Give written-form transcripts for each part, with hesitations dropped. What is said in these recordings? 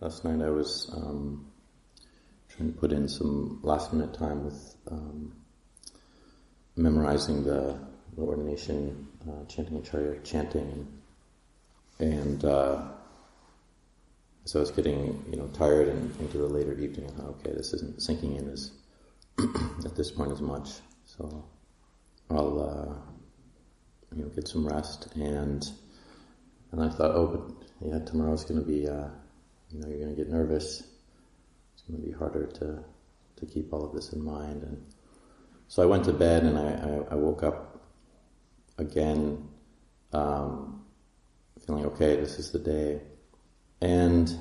Last night I was trying to put in some last-minute time with memorizing the ordination, chanting Acharya, chanting, and so I was getting tired and into the later evening. And thought, okay, this isn't sinking in as at this point as much, so I'll get some rest. And I thought, tomorrow's going to be you're going to get nervous. It's going to be harder to keep all of this in mind. And so I went to bed, and I woke up again, feeling okay. This is the day, and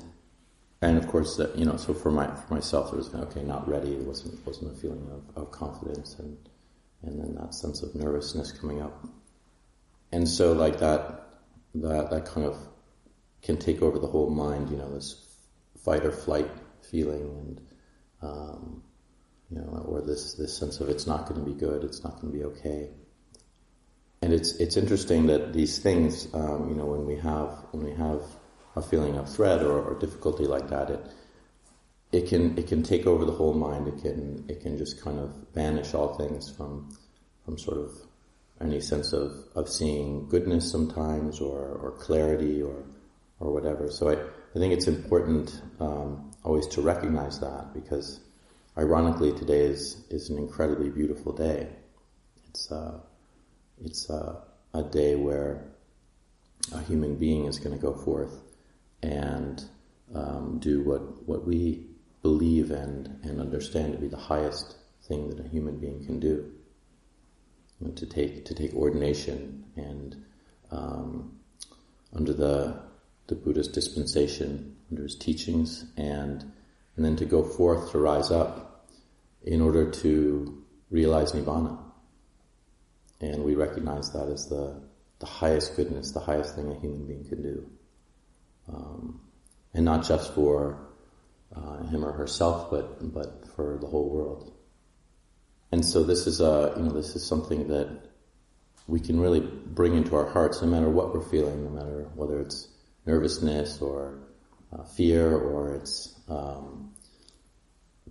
of course that so for myself it was not ready. It wasn't a feeling of confidence, and then that sense of nervousness coming up, and so like that kind of can take over the whole mind. This fight or flight feeling, and or this sense of it's not going to be good, it's not going to be okay. And it's interesting that these things, when we have a feeling of threat or difficulty like that, it can take over the whole mind. It can just kind of banish all things from sort of any sense of seeing goodness sometimes or clarity or whatever. So I think it's important always to recognize that, because ironically today is an incredibly beautiful day. It's a day where a human being is going to go forth and do what we believe and understand to be the highest thing that a human being can do. To take ordination and under the Buddha's dispensation, under his teachings, and then to go forth, to rise up in order to realize Nibbana. And we recognize that as the highest goodness, the highest thing a human being can do. And not just for him or herself, but for the whole world. And so this is something that we can really bring into our hearts, no matter what we're feeling, no matter whether it's nervousness or fear, or it's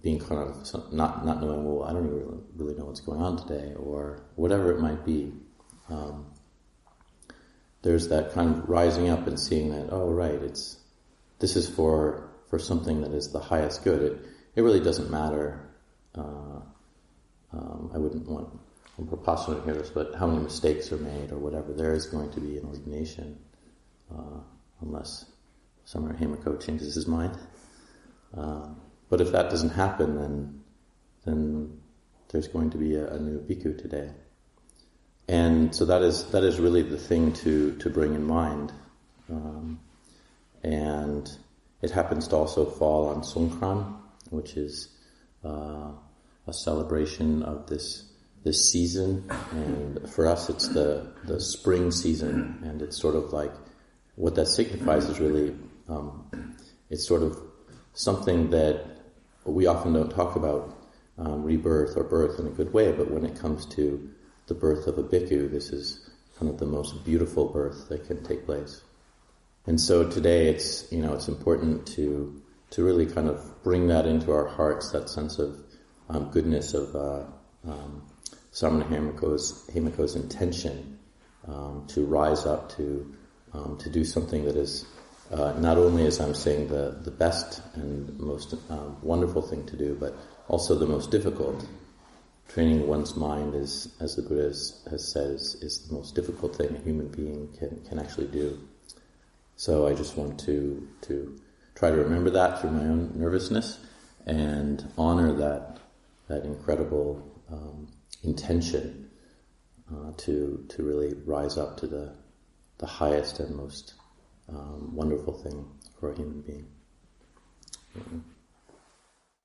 being kind of not knowing, well, I don't even really know what's going on today, or whatever it might be. There's that kind of rising up and seeing that, oh right, this is for something that is the highest good. It really doesn't matter. I wouldn't want I'm preposterous to hear this, but how many mistakes are made or whatever. There is going to be an ordination, unless Samara Hemako changes his mind. But if that doesn't happen, then there's going to be a new bhikkhu today. And so that is really the thing to bring in mind. And it happens to also fall on Songkran, which is a celebration of this season. And for us it's the spring season, and it's sort of like what that signifies is really it's sort of something that we often don't talk about, rebirth or birth in a good way, but when it comes to the birth of a bhikkhu, this is kind of the most beautiful birth that can take place. And so today it's important to really kind of bring that into our hearts, that sense of goodness of Samana Hemako's intention to rise up to do something that is not only, as I'm saying, the best and most wonderful thing to do, but also the most difficult. Training one's mind is, as the Buddha has said, is the most difficult thing a human being can actually do. So I just want to try to remember that through my own nervousness and honor that incredible intention to really rise up to the highest and most wonderful thing for a human being.